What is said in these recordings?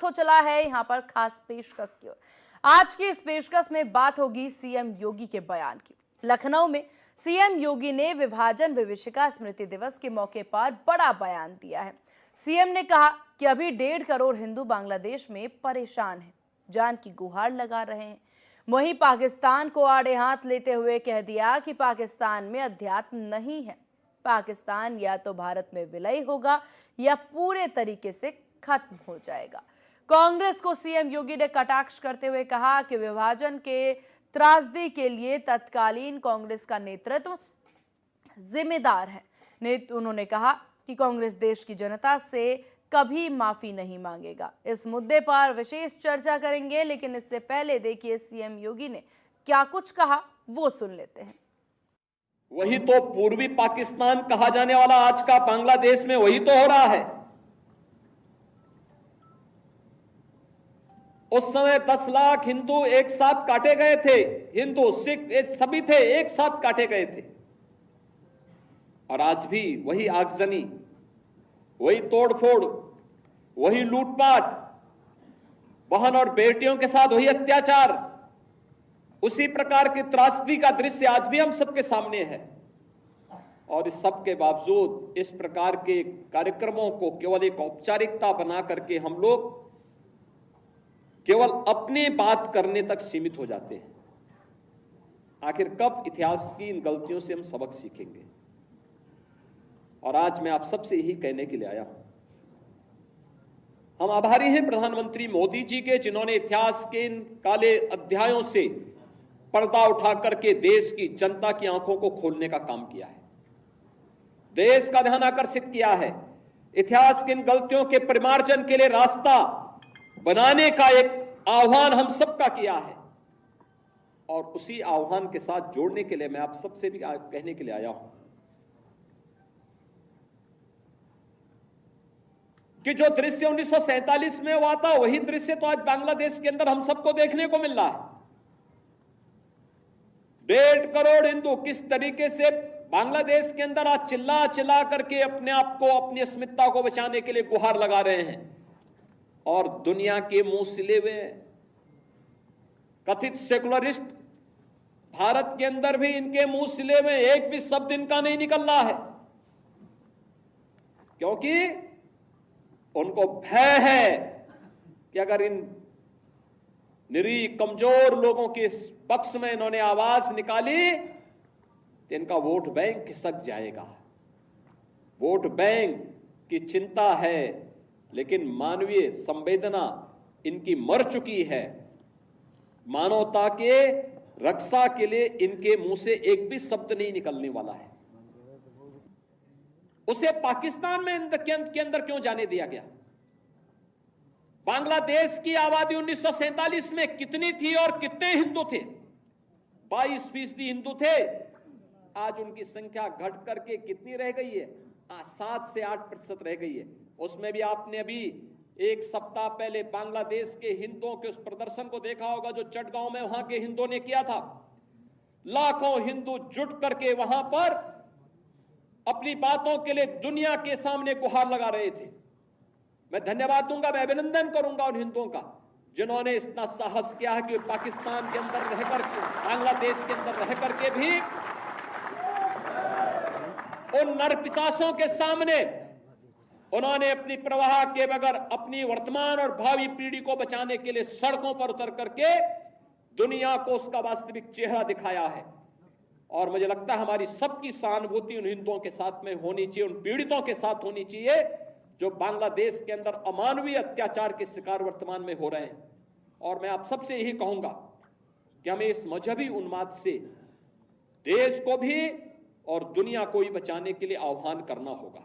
वक्त हो चला है यहाँ पर खास पेशकश की ओर। आज की इस पेशकश में बात होगी सीएम योगी के बयान की। लखनऊ में सीएम योगी ने विभाजन विभीषिका स्मृति दिवस के मौके पर बड़ा बयान दिया है। सीएम ने कहा कि अभी 1.5 करोड़ हिंदू बांग्लादेश में परेशान हैं, जान की गुहार लगा रहे हैं। वहीं पाकिस्तान को आड़े हाथ लेते हुए कह दिया कि पाकिस्तान में अध्यात्म नहीं है, पाकिस्तान या तो भारत में विलय होगा या पूरे तरीके से खत्म हो जाएगा। कांग्रेस को सीएम योगी ने कटाक्ष करते हुए कहा कि विभाजन के त्रासदी के लिए तत्कालीन कांग्रेस का नेतृत्व जिम्मेदार है। उन्होंने कहा कि कांग्रेस देश की जनता से कभी माफी नहीं मांगेगा। इस मुद्दे पर विशेष चर्चा करेंगे, लेकिन इससे पहले देखिए सीएम योगी ने क्या कुछ कहा, वो सुन लेते हैं। वही तो पूर्वी पाकिस्तान कहा जाने वाला आज का बांग्लादेश में वही तो हो रहा है। उस समय 10 लाख हिंदू एक साथ काटे गए थे, हिंदू सिख सभी थे, एक साथ काटे गए थे। और आज भी वही आगजनी, वही तोड़फोड़, वही लूटपाट, बहन और बेटियों के साथ वही अत्याचार, उसी प्रकार की त्रासदी का दृश्य आज भी हम सबके सामने है। और इस सब के बावजूद इस प्रकार के कार्यक्रमों को केवल एक औपचारिकता बना करके हम लोग केवल अपनी बात करने तक सीमित हो जाते हैं। आखिर कब इतिहास की इन गलतियों से हम सबक सीखेंगे? और आज मैं आप सबसे यही कहने के लिए आया हूं, हम आभारी हैं प्रधानमंत्री मोदी जी के, जिन्होंने इतिहास के इन काले अध्यायों से पर्दा उठा करके देश की जनता की आंखों को खोलने का काम किया है, देश का ध्यान आकर्षित किया है, इतिहास की इन गलतियों के परिमार्जन के लिए रास्ता बनाने का एक आह्वान हम सबका किया है। और उसी आह्वान के साथ जोड़ने के लिए मैं आप सबसे भी कहने के लिए आया हूं कि जो दृश्य 1947 में हुआ था, वही दृश्य तो आज बांग्लादेश के अंदर हम सबको देखने को मिल रहा है। 1.5 करोड़ हिंदू किस तरीके से बांग्लादेश के अंदर आज चिल्ला चिल्ला करके अपने आप को, अपनी अस्मिता को बचाने के लिए गुहार लगा रहे हैं। और दुनिया के मुंह सिले हुए कथित सेकुलरिस्ट भारत के अंदर भी इनके मुंह सिले हुए एक भी शब्द इनका नहीं निकल रहा है, क्योंकि उनको भय है कि अगर इन निरीह कमजोर लोगों के इस पक्ष में इन्होंने आवाज निकाली तो इनका वोट बैंक खिसक जाएगा। वोट बैंक की चिंता है, लेकिन मानवीय संवेदना इनकी मर चुकी है। मानवता के रक्षा के लिए इनके मुंह से एक भी शब्द नहीं निकलने वाला है। उसे पाकिस्तान में के अंदर क्यों जाने दिया गया? बांग्लादेश की आबादी 1947 में कितनी थी और कितने हिंदू थे? 22% हिंदू थे। आज उनकी संख्या घट करके कितनी रह गई है? 7 से 8% रह गई है। उसमें भी आपने अभी एक सप्ताह पहले बांग्लादेश के हिंदुओं के उस प्रदर्शन को देखा होगा जो चटगांव में वहां के हिंदुओं ने किया था। लाखों हिंदू जुट करके वहां पर अपनी बातों के लिए दुनिया के सामने गुहार लगा रहे थे। मैं धन्यवाद दूंगा, मैं अभिनंदन करूंगा उन हिंदुओं का जिन्होंने इतना साहस किया है कि पाकिस्तान के अंदर रहकर के, बांग्लादेश के अंदर रह करके भी उन नरपिशाचों के सामने उन्होंने अपनी प्रवाह के बगैर अपनी वर्तमान और भावी पीढ़ी को बचाने के लिए सड़कों पर उतर करके दुनिया को उसका वास्तविक चेहरा दिखाया है। और मुझे लगता है हमारी सबकी सहानुभूति उन हिंदुओं के साथ में होनी चाहिए, उन पीड़ितों के साथ होनी चाहिए जो बांग्लादेश के अंदर अमानवीय अत्याचार के शिकार वर्तमान में हो रहे हैं। और मैं आप सबसे यही कहूंगा कि हमें इस मजहबी उन्माद से देश को भी और दुनिया को भी बचाने के लिए आह्वान करना होगा।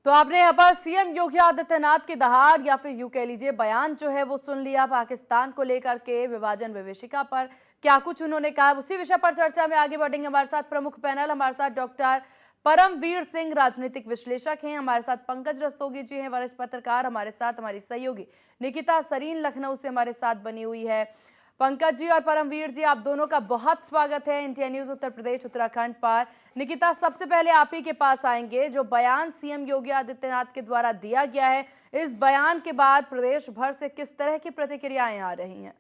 तो आपने यहाँ पर सीएम योगी आदित्यनाथ की दहाड़ या फिर यूं कह लीजिए बयान जो है वो सुन लिया। पाकिस्तान को लेकर के विभाजन विभीषिका पर क्या कुछ उन्होंने कहा, उसी विषय पर चर्चा में आगे बढ़ेंगे। हमारे साथ प्रमुख पैनल, हमारे साथ डॉक्टर परमवीर सिंह राजनीतिक विश्लेषक हैं, हमारे साथ पंकज रस्तोगी जी हैं वरिष्ठ पत्रकार, हमारे साथ हमारी सहयोगी निकिता सरीन लखनऊ से हमारे साथ बनी हुई है। पंकज जी और परमवीर जी, आप दोनों का बहुत स्वागत है इंडिया न्यूज उत्तर प्रदेश उत्तराखंड पर। निकिता, सबसे पहले आप ही के पास आएंगे। जो बयान सीएम योगी आदित्यनाथ के द्वारा दिया गया है, इस बयान के बाद प्रदेश भर से किस तरह की प्रतिक्रियाएं आ रही हैं?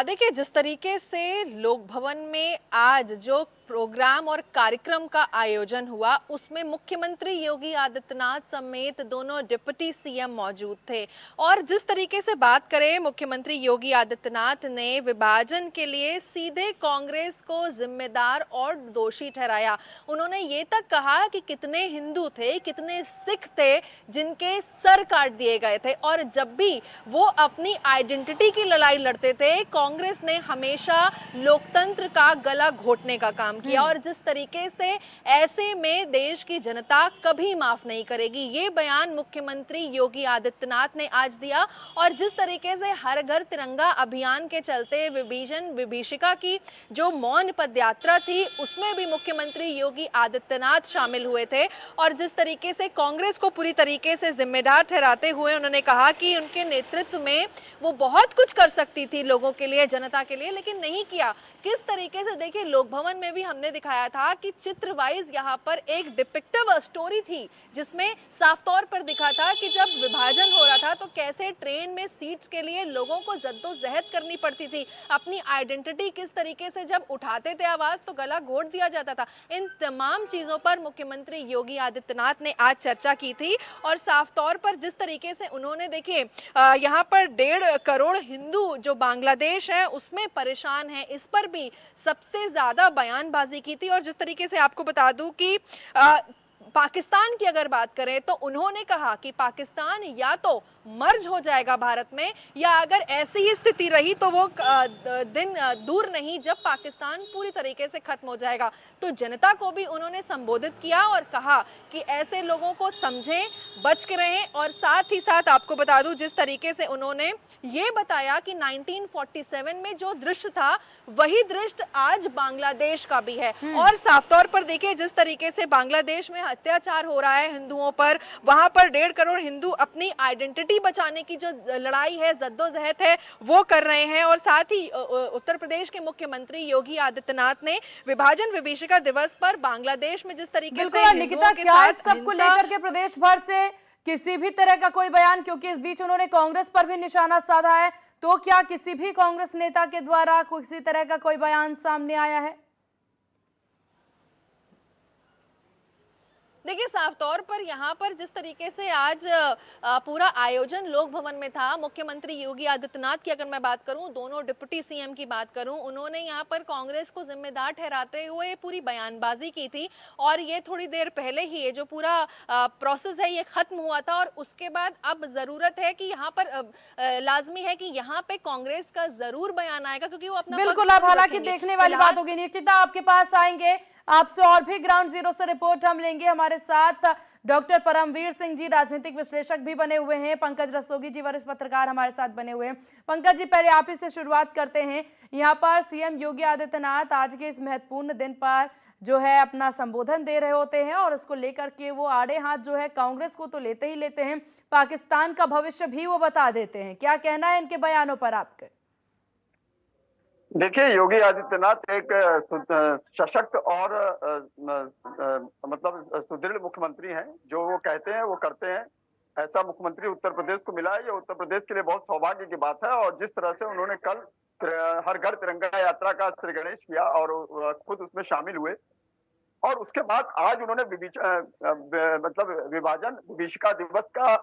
देखिए, जिस तरीके से लोक भवन में आज जो प्रोग्राम और कार्यक्रम का आयोजन हुआ, उसमें मुख्यमंत्री योगी आदित्यनाथ समेत दोनों डिप्टी सीएम मौजूद थे। और जिस तरीके से बात करें, मुख्यमंत्री योगी आदित्यनाथ ने विभाजन के लिए सीधे कांग्रेस को जिम्मेदार और दोषी ठहराया। उन्होंने ये तक कहा कि कितने हिंदू थे, कितने सिख थे जिनके सर काट दिए गए थे, और जब भी वो अपनी आइडेंटिटी की लड़ाई लड़ते थे, कांग्रेस ने हमेशा लोकतंत्र का गला घोटने का काम किया। और जिस तरीके से ऐसे में देश की जनता कभी माफ नहीं करेगी, ये बयान मुख्यमंत्री योगी आदित्यनाथ ने आज दिया। और जिस तरीके से हर घर तिरंगा अभियान के चलते विभाजन विभीषिका की जो मौन पदयात्रा थी, उसमें भी मुख्यमंत्री योगी आदित्यनाथ शामिल हुए थे। और जिस तरीके से कांग्रेस को पूरी तरीके से जिम्मेदार ठहराते हुए उन्होंने कहा कि उनके नेतृत्व में वो बहुत कुछ कर सकती थी लोगों के लिए, जनता के लिए, लेकिन नहीं किया। किस तरीके से, देखिए, लोक भवन में भी हमने दिखाया था कि चित्र वाइज यहाँ पर एक डिपिक्टिव स्टोरी थी, जिसमें साफ तौर पर दिखा था कि जब विभाजन हो रहा था तो कैसे ट्रेन में सीट्स के लिए लोगों को जद्दोजहद करनी पड़ती थी। अपनी आइडेंटिटी किस तरीके से जब उठाते थे आवाज तो गला घोट दिया जाता था। इन तमाम चीजों पर मुख्यमंत्री योगी आदित्यनाथ ने आज चर्चा की थी। और साफ तौर पर जिस तरीके से उन्होंने, देखिए, यहाँ पर 1.5 करोड़ हिंदू जो बांग्लादेश है उसमें परेशान है, इस पर भी सबसे ज्यादा बयानबाजी की थी। और जिस तरीके से आपको बता दूं कि पाकिस्तान की अगर बात करें तो उन्होंने कहा कि पाकिस्तान या तो मर्ज हो जाएगा भारत में, या अगर ऐसी ही स्थिति रही तो वो दिन दूर नहीं जब पाकिस्तान पूरी तरीके से खत्म हो जाएगा। तो जनता को भी उन्होंने संबोधित किया और कहा कि ऐसे लोगों को समझें, बच के रहें। और साथ ही साथ आपको बता दूं, जिस तरीके से उन्होंने ये बताया कि 1947 में जो दृश्य था वही दृश्य आज बांग्लादेश का भी है। और साफ तौर पर देखिए, जिस तरीके से बांग्लादेश में अत्याचार हो रहा है हिंदुओं पर, वहां पर 1.5 करोड़ हिंदू अपनी आइडेंटिटी बचाने की जो लड़ाई है, जद्दोजहद है, वो कर रहे हैं। और साथ ही उत्तर प्रदेश के मुख्यमंत्री योगी आदित्यनाथ ने विभाजन विभीषिका दिवस पर बांग्लादेश में जिस तरीके से निकिता, क्या सबको लेकर के प्रदेश भर से किसी भी तरह का कोई बयान, क्योंकि इस बीच उन्होंने कांग्रेस पर भी निशाना साधा है, तो क्या किसी भी कांग्रेस नेता के द्वारा किसी तरह का कोई बयान सामने आया है? देखिए, साफ तौर पर यहाँ पर जिस तरीके से आज पूरा आयोजन लोक भवन में था, मुख्यमंत्री योगी आदित्यनाथ की अगर मैं बात करूं, दोनों डिप्टी सीएम की बात करूं, उन्होंने यहाँ पर कांग्रेस को जिम्मेदार ठहराते हुए पूरी बयानबाजी की थी। और ये थोड़ी देर पहले ही ये जो पूरा प्रोसेस है ये खत्म हुआ था। और उसके बाद अब जरूरत है कि यहाँ पर लाजमी है कि यहाँ पे कांग्रेस का जरूर बयान आएगा, क्योंकि वो अपना बिल्कुल, आप हालांकि देखने वाली बात होगी। निकिता, आपके पास आएंगे, आपसे और भी ग्राउंड जीरो से रिपोर्ट हम लेंगे। हमारे साथ डॉक्टर परमवीर सिंह जी, राजनीतिक विश्लेषक भी बने हुए हैं। पंकज रस्तोगी जी, वरिष्ठ पत्रकार, हमारे साथ बने हुए हैं। पंकज जी, पहले आप ही से शुरुआत करते हैं। यहाँ पर सीएम योगी आदित्यनाथ आज के इस महत्वपूर्ण दिन पर जो है अपना संबोधन दे रहे होते हैं, और इसको लेकर के वो आड़े हाथ जो है कांग्रेस को तो लेते ही लेते हैं, पाकिस्तान का भविष्य भी वो बता देते हैं। क्या कहना है इनके बयानों पर आपके? देखिए, योगी आदित्यनाथ एक सशक्त और मतलब सुदृढ़ मुख्यमंत्री हैं। जो वो कहते हैं वो करते हैं। ऐसा मुख्यमंत्री उत्तर प्रदेश को मिला है, ये उत्तर प्रदेश के लिए बहुत सौभाग्य की बात है। और जिस तरह से उन्होंने कल हर घर तिरंगा यात्रा का श्री गणेश किया और खुद उसमें शामिल हुए, और उसके बाद आज उन्होंने मतलब विभाजन विभीषिका दिवस का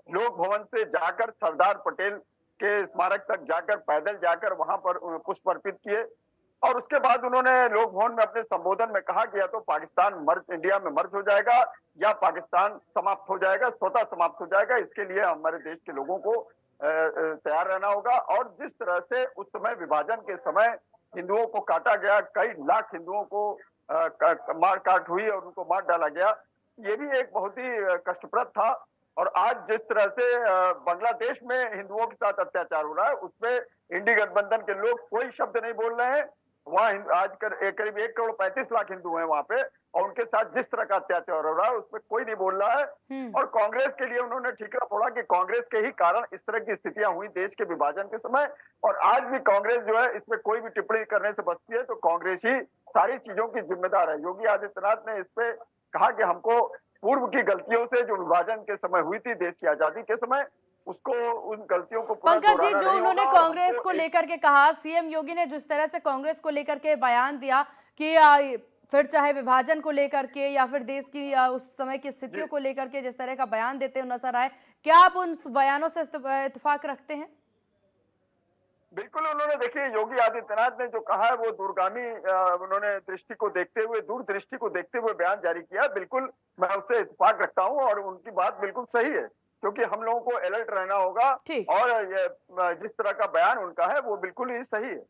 लोक भवन से जाकर सरदार पटेल के स्मारक तक जाकर, पैदल जाकर वहां पर पुष्प अर्पित किए। और उसके बाद उन्होंने लोक भवन में अपने संबोधन में कहा कि या तो पाकिस्तान मर्ज, इंडिया में मर्ज हो जाएगा, या पाकिस्तान समाप्त हो जाएगा, स्वतः समाप्त हो जाएगा। इसके लिए हमारे देश के लोगों को तैयार रहना होगा। और जिस तरह से उस समय विभाजन के समय हिंदुओं को काटा गया, कई लाख हिंदुओं को मार काट हुई और उनको मार डाला गया, ये भी एक बहुत ही कष्टप्रद था। और आज जिस तरह से बांग्लादेश में हिंदुओं के साथ अत्याचार हो रहा है, उसमें इंडी गठबंधन के लोग कोई शब्द नहीं बोल रहे हैं। वहाँ आज करीब 1,35,00,000 हिंदू हैं वहाँ पे, और उनके साथ जिस तरह का अत्याचार हो रहा है उसमें कोई नहीं बोल रहा है। और कांग्रेस के लिए उन्होंने ठीकरा फोड़ा कि कांग्रेस के ही कारण इस तरह की स्थितियां हुई देश के विभाजन के समय, और आज भी कांग्रेस जो है इसमें कोई भी टिप्पणी करने से बचती है तो कांग्रेस ही सारी चीजों की जिम्मेदार है। योगी आदित्यनाथ ने इस पे कहा कि हमको पूर्व की गलतियों से जो विभाजन के समय हुई थी देश की आजादी के समय, उसको उन गलतियों को पुनः पंकज जी, दोहराना जो नहीं उन्होंने होगा। और कांग्रेस हमको को लेकर के कहा, सीएम योगी ने जिस तरह से कांग्रेस को लेकर के बयान दिया कि फिर चाहे विभाजन को लेकर के या फिर देश की उस समय की स्थितियों को लेकर के जिस तरह का बयान देते हुए नजर आए, क्या आप उन बयानों से इत्तेफाक रखते हैं? बिल्कुल, उन्होंने देखिए योगी आदित्यनाथ ने जो कहा है वो दूरगामी उन्होंने दृष्टि को देखते हुए, दूरदृष्टि को देखते हुए बयान जारी किया। बिल्कुल मैं उससे इत्तेफाक रखता हूं और उनकी बात बिल्कुल सही है, क्योंकि हम लोगों को अलर्ट रहना होगा। ठीक। और ये जिस तरह का बयान उनका है वो बिल्कुल ही सही है।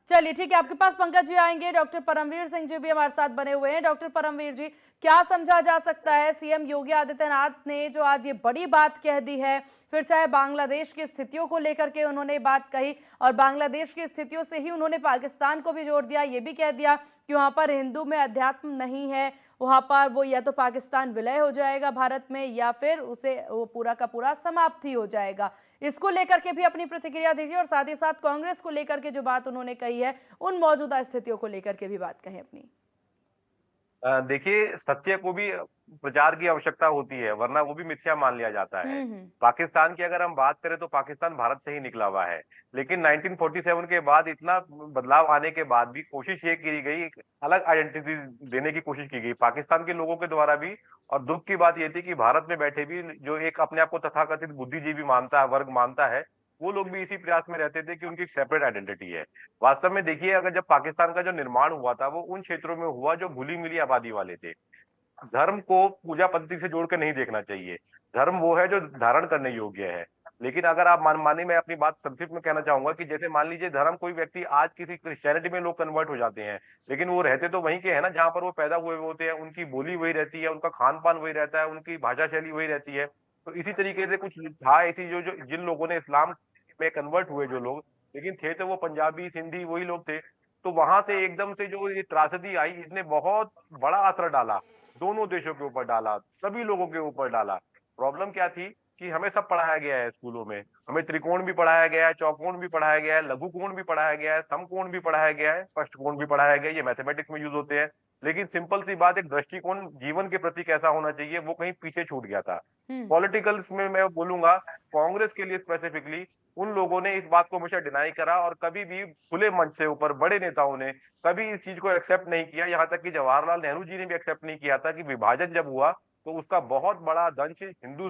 चलिए ठीक है, आपके पास पंकज जी आएंगे। डॉक्टर परमवीर सिंह जी भी हमारे साथ बने हुए हैं। डॉक्टर परमवीर जी, क्या समझा जा सकता है, सीएम योगी आदित्यनाथ ने जो आज ये बड़ी बात कह दी है, फिर चाहे बांग्लादेश की स्थितियों को लेकर के उन्होंने बात कही और बांग्लादेश की स्थितियों से ही उन्होंने पाकिस्तान को भी जोड़ दिया, ये भी कह दिया कि वहां पर हिंदू में अध्यात्म नहीं है, वहां पर वो या तो पाकिस्तान विलय हो जाएगा भारत में या फिर उसे वो पूरा का पूरा समाप्ति हो जाएगा। इसको लेकर के भी अपनी प्रतिक्रिया दीजिए और साथ ही साथ कांग्रेस को लेकर के जो बात उन्होंने कही है, उन मौजूदा स्थितियों को लेकर के भी बात कहें अपनी। देखिए, सत्य को भी प्रचार की आवश्यकता होती है, वरना वो भी मिथ्या मान लिया जाता है। हम्म। पाकिस्तान की अगर हम बात करें तो पाकिस्तान भारत से ही निकला हुआ है, लेकिन 1947 के बाद इतना बदलाव आने के बाद भी कोशिश ये की गई, एक अलग आइडेंटिटी देने की कोशिश की गई पाकिस्तान के लोगों के द्वारा भी। और दुख की बात ये थी कि भारत में बैठे भी जो एक अपने आप को तथाकथित बुद्धिजीवी मानता है, वर्ग मानता है, वो लोग भी इसी प्रयास में रहते थे कि उनकी एक सेपरेट आइडेंटिटी है। वास्तव में देखिए, अगर जब पाकिस्तान का जो निर्माण हुआ था वो उन क्षेत्रों में हुआ जो भूली मिली आबादी वाले थे। धर्म को पूजा पद्धति से जोड़कर नहीं देखना चाहिए। धर्म वो है जो धारण करने योग्य है। लेकिन अगर आप माने, मैं अपनी बात संक्षिप्त में कहना चाहूंगा कि जैसे मान लीजिए धर्म, कोई व्यक्ति आज किसी क्रिश्चियनिटी में लोग कन्वर्ट हो जाते हैं, लेकिन वो रहते तो वहीं के हैं ना जहां पर वो पैदा हुए होते हैं, उनकी बोली वही रहती है, उनका खान पान वही रहता है, उनकी भाषा शैली वही रहती है। तो इसी तरीके से कुछ था ऐसी जो जो जिन लोगों ने इस्लाम में कन्वर्ट हुए जो लोग, लेकिन थे तो वो पंजाबी सिंधी वही लोग थे। तो वहां से एकदम से जो ये त्रासदी आई, इसने बहुत बड़ा असर डाला, दोनों देशों के ऊपर डाला, सभी लोगों के ऊपर डाला। प्रॉब्लम क्या थी कि हमें सब पढ़ाया गया है स्कूलों में, हमें त्रिकोण भी पढ़ाया गया है, चौकोण भी पढ़ाया गया है, लघु कोण भी पढ़ाया गया है, समकोण भी पढ़ाया गया है, स्पष्ट कोण भी पढ़ाया गया है, ये मैथमेटिक्स में यूज होते हैं। लेकिन सिंपल सी बात, एक दृष्टिकोण जीवन के प्रति कैसा होना चाहिए वो कहीं पीछे छूट गया था। पॉलिटिकल्स में मैं बोलूंगा, कांग्रेस के लिए स्पेसिफिकली उन लोगों ने इस बात को हमेशा डिनाई करा और कभी भी खुले मंच से ऊपर बड़े नेताओं ने कभी इस चीज को एक्सेप्ट नहीं किया। यहाँ तक कि जवाहरलाल नेहरू जी ने भी एक्सेप्ट नहीं किया था कि विभाजन जब हुआ तो उसका बहुत बड़ा दंश हिंदू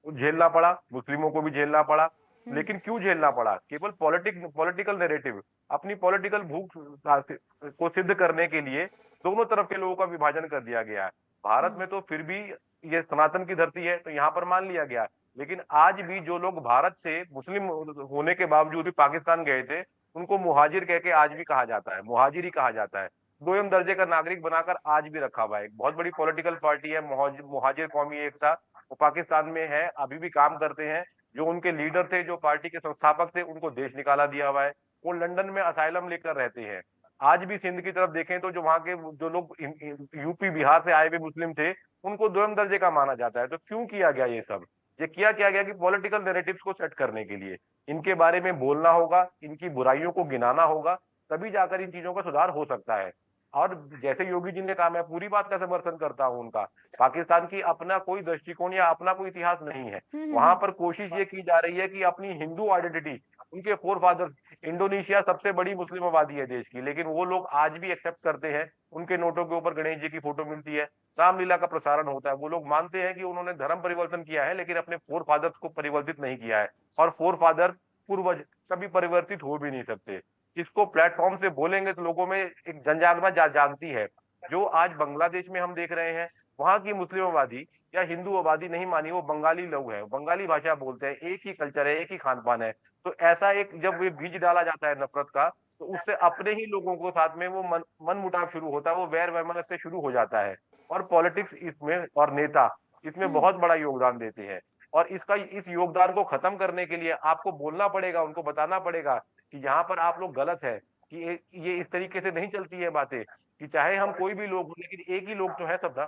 झेलना पड़ा, मुस्लिमों को भी झेलना पड़ा। लेकिन क्यों झेलना पड़ा? केवल पॉलिटिकल नैरेटिव, अपनी पॉलिटिकल भूख को सिद्ध करने के लिए दोनों तरफ के लोगों का विभाजन कर दिया गया है। भारत में तो फिर भी ये सनातन की धरती है तो यहाँ पर मान लिया गया, लेकिन आज भी जो लोग भारत से मुस्लिम होने के बावजूद भी पाकिस्तान गए थे, उनको मुहाजिर कह के आज भी कहा जाता है, मुहाजिर ही कहा जाता है। दोयम दर्जे का नागरिक बनाकर आज भी रखा हुआ है। एक बहुत बड़ी पॉलिटिकल पार्टी है मुहाजिर कौमी एकता, वो पाकिस्तान में है, अभी भी काम करते हैं। जो उनके लीडर थे, जो पार्टी के संस्थापक थे, उनको देश निकाला दिया हुआ है। वो लंदन में असाइलम लेकर रहते हैं। आज भी सिंध की तरफ देखें तो जो वहां के जो लोग यूपी बिहार से आए हुए मुस्लिम थे, उनको दोयम दर्जे का माना जाता है। तो क्यों किया गया ये सब? ये किया गया कि पॉलिटिकल नैरेटिव्स को सेट करने के लिए इनके बारे में बोलना होगा, इनकी बुराइयों को गिनाना होगा, तभी जाकर इन चीजों का सुधार हो सकता है। और जैसे योगी जी ने कहा, मैं पूरी बात का समर्थन करता हूं उनका। पाकिस्तान की अपना कोई दृष्टिकोण या अपना कोई इतिहास नहीं है। वहां पर कोशिश ये की जा रही है कि अपनी हिंदू आइडेंटिटी, उनके फोर फादर्स, इंडोनेशिया सबसे बड़ी मुस्लिम आबादी है देश की, लेकिन वो लोग आज भी एक्सेप्ट करते हैं। उनके नोटों के ऊपर गणेश जी की फोटो मिलती है, रामलीला का प्रसारण होता है। वो लोग मानते हैं कि उन्होंने धर्म परिवर्तन किया है, लेकिन अपने फोर फादर्स को परिवर्तित नहीं किया है। और फोर फादर पूर्वज कभी परिवर्तित हो भी नहीं सकते। इसको प्लेटफॉर्म से बोलेंगे तो लोगों में एक जनजागरण जागती है। जो आज बांग्लादेश में हम देख रहे हैं, वहां की मुस्लिम आबादी या हिंदू आबादी नहीं मानी, वो बंगाली लोग हैं, बंगाली भाषा बोलते हैं, एक ही कल्चर है, एक ही खान पान है। तो ऐसा एक जब ये बीज डाला जाता है नफरत का, तो उससे अपने ही लोगों को साथ में वो मन मुटाव शुरू होता है, वो वैर वैमनस्य से शुरू हो जाता है। और पॉलिटिक्स इसमें और नेता इसमें बहुत बड़ा योगदान देते हैं। और इस योगदान को खत्म करने के लिए आपको बोलना पड़ेगा, उनको बताना पड़ेगा कि यहाँ पर आप लोग गलत है। कि ये इस तरीके से नहीं चलती है बातें, कि चाहे हम कोई भी लोग हो लेकिन एक ही लोग तो है सब ना।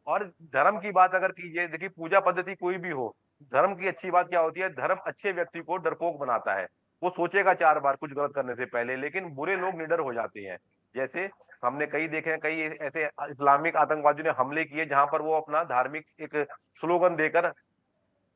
और धर्म की बात अगर कीजिए, देखिए पूजा पद्धति कोई भी हो, धर्म की अच्छी बात क्या होती है, धर्म अच्छे व्यक्ति को डरपोक बनाता है। वो सोचेगा 4 बार कुछ गलत करने से पहले, लेकिन बुरे लोग निडर हो जाते हैं। जैसे हमने कई देखे हैं, कई ऐसे इस्लामिक आतंकवादियों ने हमले किए जहां पर वो अपना धार्मिक एक स्लोगन देकर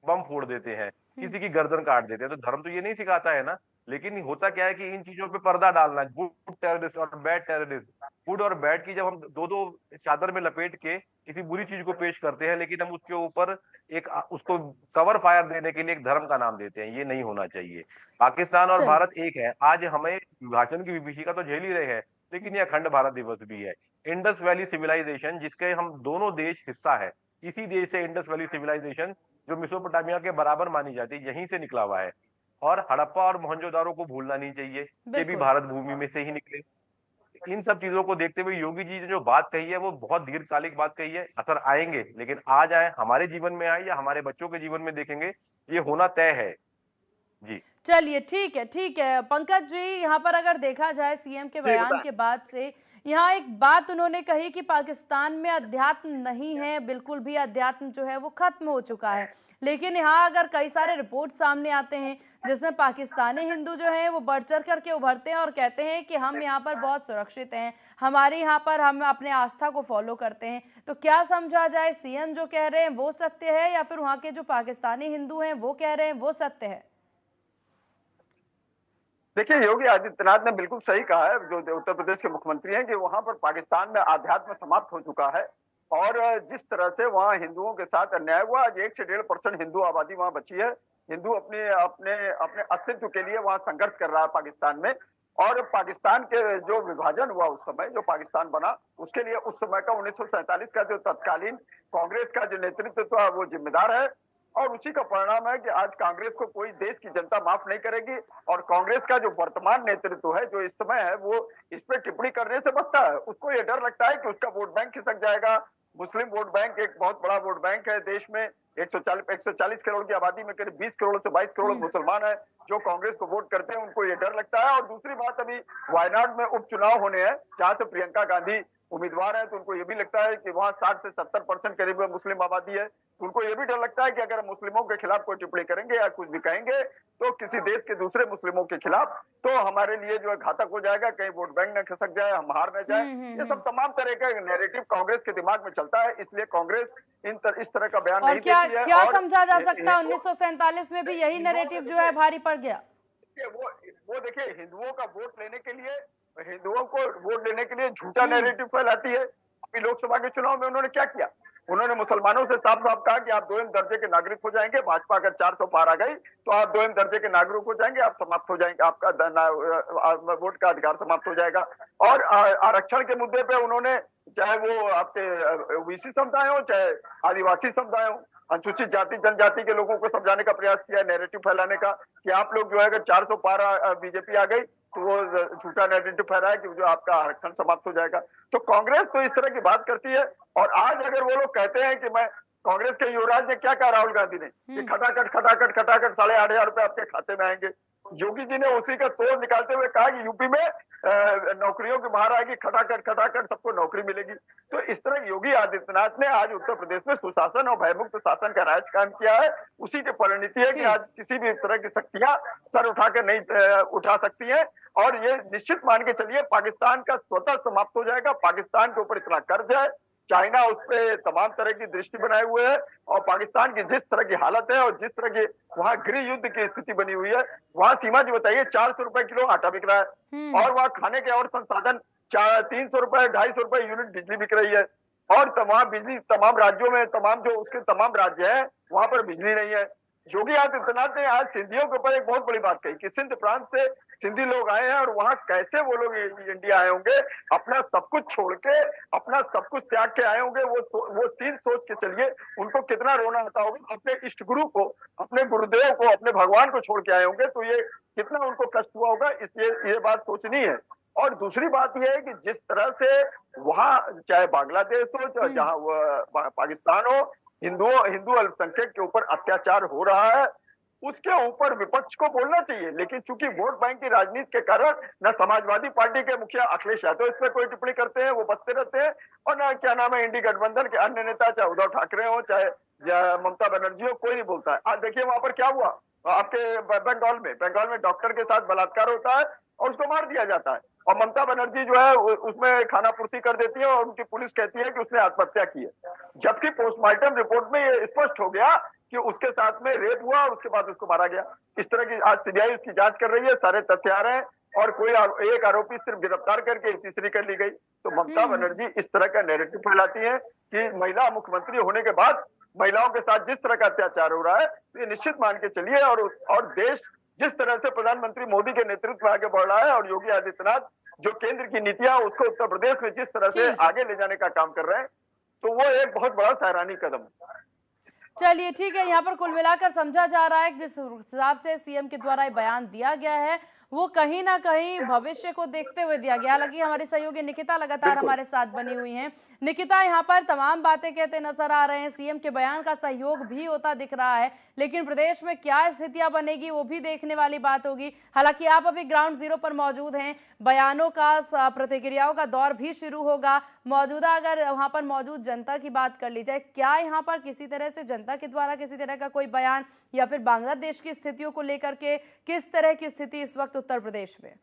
बम फोड़ देते हैं, किसी की गर्दन काट देते हैं। तो धर्म तो ये नहीं सिखाता है ना। लेकिन होता क्या है कि इन चीजों पे पर्दा डालना, गुड टेररिस्ट और बैड टेररिस्ट, गुड और बैड की जब हम दो दो चादर में लपेट के किसी बुरी चीज को पेश करते हैं, लेकिन हम उसके ऊपर एक उसको कवर फायर देने के लिए एक धर्म का नाम देते हैं, ये नहीं होना चाहिए। पाकिस्तान और चलिए। भारत एक है। आज हमें विभाजन की विभीषिका तो झेल ही रहे हैं, लेकिन ये अखंड भारत दिवस भी है। इंडस वैली सिविलाइजेशन, जिसके हम दोनों देश हिस्सा है, इसी देश से इंडस वैली सिविलाइजेशन जो मेसोपोटामिया के बराबर मानी जाती है, यहीं से निकला हुआ है। और हड़प्पा और मोहनजोदारो को भूलना नहीं चाहिए, ये भी बिल्कुल। भारत भूमि में से ही निकले। इन सब चीजों को देखते हुए योगी जी ने जो बात कही है वो बहुत दीर्घकालिक बात कही है। असर आएंगे, लेकिन आज आए, हमारे जीवन में आए या हमारे बच्चों के जीवन में देखेंगे, ये होना तय है। जी चलिए, ठीक है, ठीक है। पंकज जी, यहाँ पर अगर देखा जाए सीएम के बयान बताएं। के बाद से, यहाँ एक बात उन्होंने कही कि पाकिस्तान में अध्यात्म नहीं है, बिल्कुल भी अध्यात्म जो है वो खत्म हो चुका है। लेकिन यहाँ अगर कई सारे रिपोर्ट सामने आते हैं जिसमें पाकिस्तानी हिंदू जो हैं वो बढ़ चढ़ करके उभरते हैं और कहते हैं कि हम यहाँ पर बहुत सुरक्षित हैं, हमारे यहाँ पर हम अपने आस्था को फॉलो करते हैं। तो क्या समझा जाए, सीएम जो कह रहे हैं वो सत्य है या फिर वहाँ के जो पाकिस्तानी हिंदू हैं वो कह रहे हैं वो सत्य है? देखिए, योगी आदित्यनाथ ने बिल्कुल सही कहा है, जो उत्तर प्रदेश के मुख्यमंत्री हैं, कि वहां पर पाकिस्तान में आध्यात्म समाप्त हो चुका है। और जिस तरह से वहां हिंदुओं के साथ अन्याय हुआ, आज 1 से 1.5% हिंदू आबादी वहां बची है। हिंदू अपने अपने अपने अस्तित्व के लिए वहां संघर्ष कर रहा है पाकिस्तान में। और पाकिस्तान के जो विभाजन हुआ उस समय, जो पाकिस्तान बना, उसके लिए उस समय का 1947 का जो तत्कालीन कांग्रेस का जो नेतृत्व था वो जिम्मेदार है। और उसी का परिणाम है कि आज कांग्रेस को कोई देश की जनता माफ नहीं करेगी। और कांग्रेस का जो वर्तमान नेतृत्व है, जो इस समय है, वो इस पर टिप्पणी करने से बचता है। उसको ये डर लगता है कि उसका वोट बैंक खिसक जाएगा। मुस्लिम वोट बैंक एक बहुत बड़ा वोट बैंक है देश में। 140 करोड़ की आबादी में करीब 20 करोड़ से 22 करोड़ मुसलमान है जो कांग्रेस को वोट करते हैं। उनको ये डर लगता है। और दूसरी बात, अभी वायनाड में उपचुनाव होने हैं जहां से प्रियंका गांधी उम्मीदवार है, तो उनको ये भी लगता है कि वहां 60 से 70% करीब मुस्लिम आबादी है। तो उनको ये भी डर लगता है कि अगर मुस्लिमों के खिलाफ कोई टिप्पणी करेंगे या कुछ भी कहेंगे तो किसी देश के दूसरे मुस्लिमों के खिलाफ, तो हमारे लिए जो है घातक हो जाएगा, कहीं वोट बैंक न खिसक जाए, हम हार न जाए। ये सब तमाम तरह का नैरेटिव कांग्रेस के दिमाग में चलता है, इसलिए कांग्रेस इस तरह का बयान और नहीं क्या देती है। क्या और समझा जा सकता है 1947 में भी यही नैरेटिव जो है भारी पड़ गया? वो देखिए, हिंदुओं का वोट लेने के लिए, हिंदुओं को वोट लेने के लिए झूठा नैरेटिव फैलाती है। अभी लोकसभा के चुनाव में उन्होंने क्या किया? उन्होंने मुसलमानों से साफ साफ कहा कि आप 2 दर्जे के नागरिक हो जाएंगे। भाजपा अगर 400 पार आ गई तो आप 2 दर्जे के नागरिक हो जाएंगे, आप समाप्त हो जाएंगे, आपका वोट का अधिकार समाप्त हो जाएगा। और आरक्षण के मुद्दे पे उन्होंने, चाहे वो आपके ओबीसी समुदाय हो, चाहे आदिवासी समुदाय हो, अनुसूचित जाति जनजाति के लोगों को समझाने का प्रयास किया, नैरेटिव फैलाने का, कि आप लोग जो है अगर 400 पार बीजेपी आ गई तो वो झूठा नैरेटिव फैलाया कि जो आपका आरक्षण समाप्त हो जाएगा। तो कांग्रेस तो इस तरह की बात करती है। और आज अगर वो लोग कहते हैं कि मैं, कांग्रेस के युवराज ने क्या कहा राहुल गांधी ने, कि खटाखट खटाखट खटाखट 8,500 रुपए आपके खाते में आएंगे। योगी जी ने उसी का तोड़ निकालते हुए कहा कि यूपी में नौकरियों की बाहर आएगी, खटाखट खटाखट सबको नौकरी मिलेगी। तो इस तरह योगी आदित्यनाथ ने आज उत्तर प्रदेश में सुशासन और भयमुक्त शासन का राज कायम किया है। उसी की परिणति है कि आज किसी भी तरह की शक्तियां सर उठाकर नहीं उठा सकती हैं। और ये निश्चित मान के चलिए, पाकिस्तान का स्वतः समाप्त हो जाएगा। पाकिस्तान के ऊपर इतना कर्ज है, चाइना उस पर तमाम तरह की दृष्टि बनाए हुए है। और पाकिस्तान की जिस तरह की हालत है और जिस तरह की वहां गृह युद्ध की स्थिति बनी हुई है, वहां सीमा जी बताइए 400 रुपए किलो आटा बिक रहा है। और वहां खाने के और संसाधन 300 रुपए 250 रुपए यूनिट बिजली बिक रही है। और वहां बिजली तमाम राज्यों में, तमाम जो उसके तमाम राज्य हैं वहां पर बिजली नहीं है। योगी आदित्यनाथ ने आज सिंधियों के ऊपर एक बहुत बड़ी बात कही कि सिंध प्रांत से सिंधी लोग आए हैं और वहां कैसे वो लोग इंडिया आए होंगे, अपना सब कुछ छोड़ के, अपना सब कुछ त्याग के आए होंगे। वो सीन सोच के चलिए उनको कितना रोना आता होगा। अपने इष्ट गुरु को, अपने गुरुदेव को, अपने भगवान को छोड़ के आए होंगे, तो ये कितना उनको कष्ट हुआ होगा। इसलिए ये बात सोचनी है। और दूसरी बात यह है कि जिस तरह से वहां, चाहे बांग्लादेश हो, चाहे जहां पाकिस्तान हो, हिंदू अल्पसंख्यक के ऊपर अत्याचार हो रहा है, उसके ऊपर विपक्ष को बोलना चाहिए। लेकिन चूंकि वोट बैंक की राजनीति के कारण न समाजवादी पार्टी के मुखिया अखिलेश यादव इस पर कोई टिप्पणी करते हैं, वो बसते रहते हैं, और न क्या नाम है इंडी गठबंधन के अन्य नेता, चाहे उद्धव ठाकरे हो चाहे ममता बनर्जी हो, कोई नहीं बोलता है। आज देखिए वहां पर क्या हुआ आपके बंगाल में डॉक्टर के साथ बलात्कार होता है और उसको मार दिया जाता है, और ममता बनर्जी जो है उसमें खाना पूर्ति कर देती है और उनकी पुलिस कहती है कि उसने आत्महत्या की है, जबकि पोस्टमार्टम रिपोर्ट में ये स्पष्ट हो गया कि उसके साथ में रेप हुआ और उसके बाद उसको मारा गया। इस तरह की आज सीबीआई उसकी जांच कर रही है, सारे तथ्य आ रहे हैं, और कोई एक आरोपी सिर्फ गिरफ्तार करके तीसरी कर ली गई। तो ममता बनर्जी इस तरह का नैरेटिव फैलाती है कि महिला मुख्यमंत्री होने के बाद महिलाओं के साथ जिस तरह का अत्याचार हो रहा है, तो ये निश्चित मान के चलिए, और देश जिस तरह से प्रधानमंत्री मोदी के नेतृत्व में आगे बढ़ रहा है और योगी आदित्यनाथ जो केंद्र की नीतियां उसको उत्तर प्रदेश में जिस तरह से आगे ले जाने का काम कर रहे हैं, तो वो एक बहुत बड़ा सराहनीय कदम है। चलिए ठीक है, यहाँ पर कुल मिलाकर समझा जा रहा है कि जिस हिसाब से सीएम के द्वारा ये बयान दिया गया है वो कहीं ना कहीं भविष्य को देखते हुए दिया गया। हालांकि हमारी सहयोगी निकिता लगातार हमारे साथ बनी हुई हैं। निकिता, यहाँ पर तमाम बातें कहते नजर आ रहे हैं, सीएम के बयान का सहयोग भी होता दिख रहा है, लेकिन प्रदेश में क्या स्थितियां बनेगी वो भी देखने वाली बात होगी। हालांकि आप अभी ग्राउंड जीरो पर मौजूद हैं, बयानों का प्रतिक्रियाओं का दौर भी शुरू होगा। मौजूदा अगर वहां पर मौजूद जनता की बात कर ली जाए, क्या यहाँ पर किसी तरह से जनता के द्वारा किसी तरह का कोई बयान या फिर बांग्लादेश की स्थितियों को लेकर के किस तरह की स्थिति इस वक्त उत्तर प्रदेश में?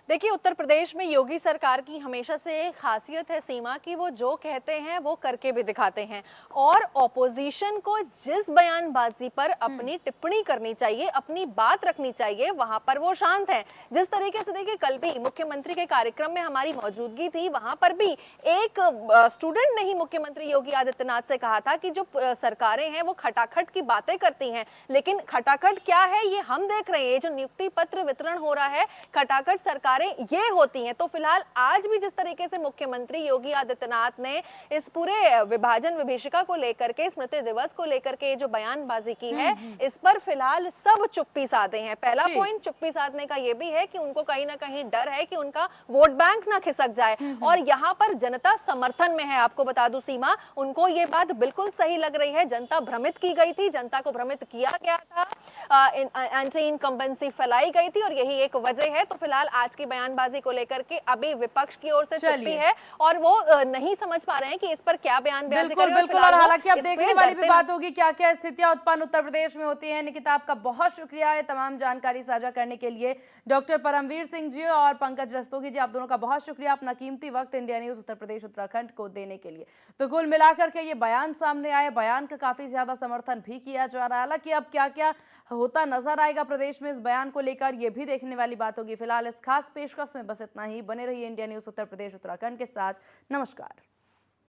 देखिए, उत्तर प्रदेश में योगी सरकार की हमेशा से खासियत है सीमा की वो जो कहते हैं वो करके भी दिखाते हैं, और ऑपोजिशन को जिस बयानबाजी पर अपनी टिप्पणी करनी चाहिए, अपनी बात रखनी चाहिए, वहां पर वो शांत है। जिस तरीके से देखिए कल भी मुख्यमंत्री के कार्यक्रम में हमारी मौजूदगी थी, वहां पर भी एक स्टूडेंट ने ही मुख्यमंत्री योगी आदित्यनाथ से कहा था कि जो सरकारें हैं वो खटाखट की बातें करती हैं, लेकिन खटाखट क्या है ये हम देख रहे हैं। जो नियुक्ति पत्र वितरण हो रहा है, खटाखट सरकार ये होती हैं। तो फिलहाल आज भी जिस तरीके से मुख्यमंत्री योगी आदित्यनाथ ने इस पूरे विभाजन विभीषिका को लेकर के, स्मृति दिवस को लेकर के जो बयानबाजी की है, इस पर फिलहाल सब चुप्पी साधे हैं। पहला पॉइंट चुप्पी साधने का ये भी है कि उनको कहीं ना कहीं डर है कि उनका वोट बैंक ना खिसक जाए, और यहाँ पर जनता समर्थन में है। आपको बता दूं सीमा, उनको ये बात बिल्कुल सही लग रही है। जनता भ्रमित की गई थी, जनता को भ्रमित किया गया था, एंटी इनकम्बेंसी फैलाई गई थी, और यही एक वजह है। तो फिलहाल आज की बयानबाजी को लेकर के अभी विपक्ष की ओर से चुप्पी है, और वो नहीं समझ पा रहे हैं कि इस पर क्या बयानबाजी करें। बिल्कुल, और हालांकि अब देखने वाली भी बात होगी क्या क्या स्थितियां उत्पन्न उत्तर प्रदेश में होती हैं। निकिता, आपका बहुत शुक्रिया है तमाम जानकारी साझा करने के लिए। डॉक्टर परमवीर सिंह जी और पंकज रस्तोगी जी, आप दोनों का बहुत शुक्रिया अपना कीमती वक्त इंडिया न्यूज उत्तर प्रदेश उत्तराखंड को देने के लिए। तो कुल मिलाकर के ये बयान सामने आए, बयान का काफी ज्यादा समर्थन भी किया जा रहा है। हालांकि अब क्या क्या होता नजर आएगा प्रदेश में इस बयान को लेकर, ये भी देखने वाली बात होगी। फिलहाल इस खास पेशकश में बस इतना ही। बने रहिए इंडिया न्यूज उत्तर प्रदेश उत्तराखंड के साथ। नमस्कार।